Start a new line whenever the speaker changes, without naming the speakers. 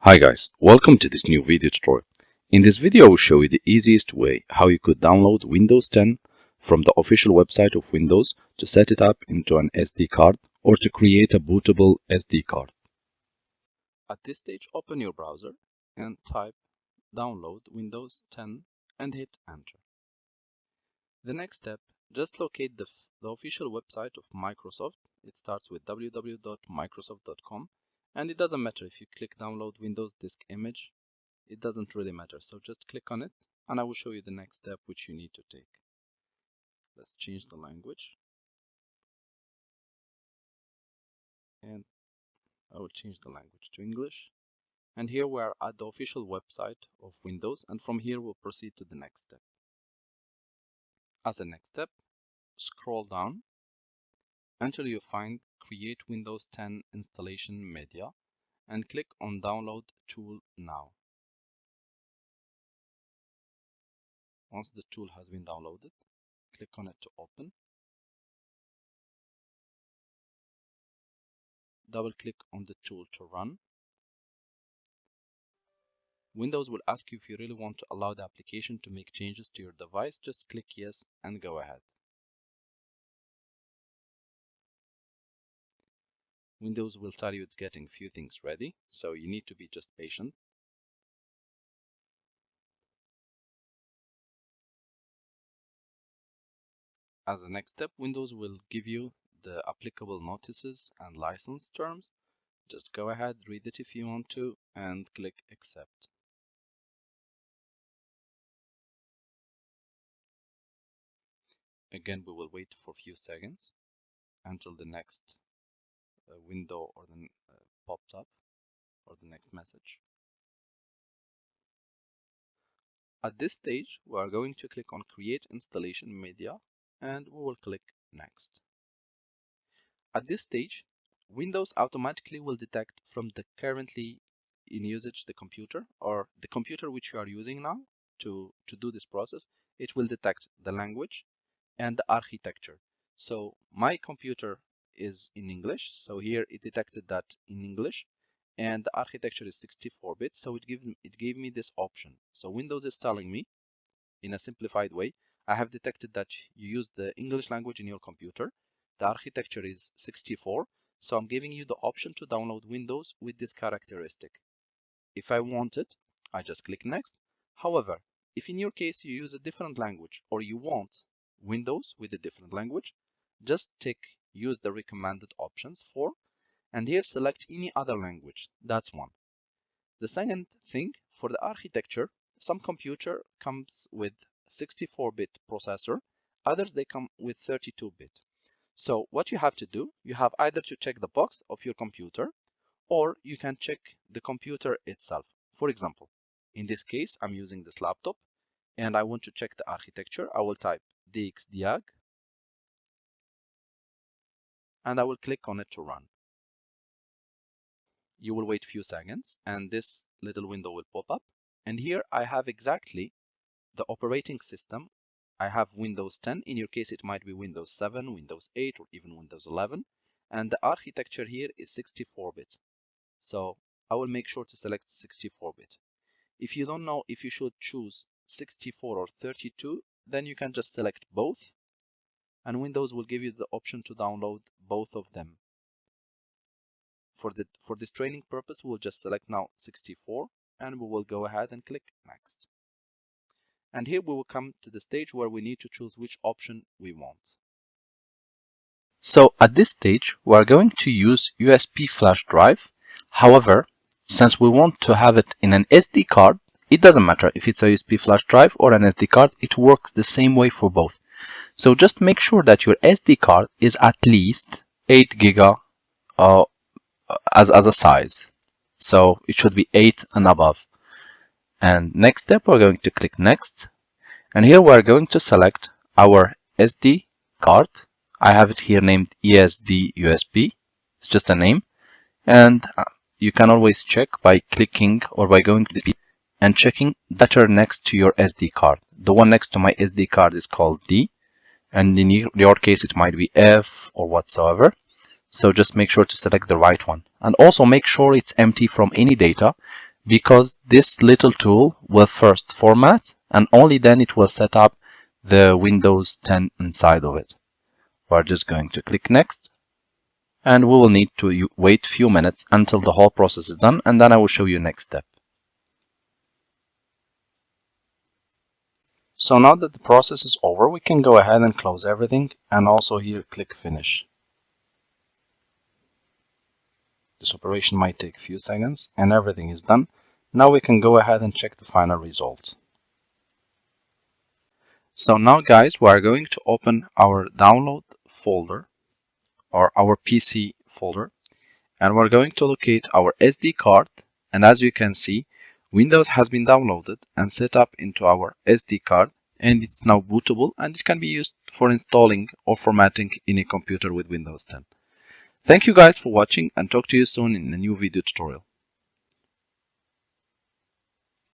Hi guys, welcome to this new video tutorial. In this video I will show you the easiest way how you could download Windows 10 from the official website of Windows to set it up into an SD card or to create a bootable SD card. At this stage, open your browser and type download Windows 10 and hit enter. The next step, just locate the official website of Microsoft. It starts with www.microsoft.com. And it doesn't matter if you click download Windows disk image, it doesn't really matter. So just click on it and I will show you the next step which you need to take. Let's change the language. And I will change the language to English. And here we are at the official website of Windows, and from here we'll proceed to the next step. As a next step, scroll down until you find Create Windows 10 Installation Media and click on Download Tool Now. Once the tool has been downloaded, click on it to open. Double click on the tool to run. Windows will ask you if you really want to allow the application to make changes to your device. Just click yes and go ahead. Windows will tell you it's getting a few things ready, so you need to be just patient. As a next step, Windows will give you the applicable notices and license terms. Just go ahead, read it if you want to, and click accept. Again, we will wait for a few seconds until the next window or the popped up or the next message. At this stage, we are going to click on Create Installation Media and we will click Next. At this stage, Windows automatically will detect from the currently in usage the computer or the computer which you are using now to do this process. It will detect the language and the architecture. So my computer is in English, so here it detected that in English, and the architecture is 64-bit, so it gave me this option. So Windows is telling me in a simplified way, I have detected that you use the English language in your computer. The architecture is 64, so I'm giving you the option to download Windows with this characteristic. If I want it, I just click next. However, if in your case you use a different language or you want Windows with a different language, just use the recommended options for, and here select any other language. That's one. The second thing, for the architecture, some computer comes with 64-bit processor, others they come with 32-bit. So what you have to do, you have either to check the box of your computer or you can check the computer itself. For example, in this case, I'm using this laptop and I want to check the architecture. I will type DXDiag and I will click on it to run. You will wait a few seconds and this little window will pop up. And here I have exactly the operating system. I have Windows 10. In your case, it might be Windows 7, Windows 8, or even Windows 11. And the architecture here is 64-bit. So I will make sure to select 64-bit. If you don't know if you should choose 64 or 32, then you can just select both. And Windows will give you the option to download both of them. For this training purpose, we'll just select now 64 and we will go ahead and click next. And here we will come to the stage where we need to choose which option we want. So at this stage, we are going to use USB flash drive. However, since we want to have it in an SD card, it doesn't matter if it's a USB flash drive or an SD card, it works the same way for both. So just make sure that your SD card is at least 8 giga as a size. So it should be 8 and above. And next step, we're going to click next. And here we're going to select our SD card. I have it here named ESD USB. It's just a name. And you can always check by clicking or by going to this and checking the letter next to your SD card. The one next to my SD card is called D. And in your case, it might be F or whatsoever. So just make sure to select the right one. And also make sure it's empty from any data. because this little tool will first format and only then it will set up the Windows 10 inside of it. We're just going to click next, and we will need to wait a few minutes until the whole process is done, and then I will show you next step. So now that the process is over, we can go ahead and close everything, and also here click finish. This operation might take a few seconds and everything is done. Now we can go ahead and check the final result. So now guys, we are going to open our download folder or our PC folder, and we're going to locate our SD card, and as you can see, Windows has been downloaded and set up into our SD card, and it's now bootable and it can be used for installing or formatting any computer with Windows 10. Thank you guys for watching, and talk to you soon in a new video tutorial.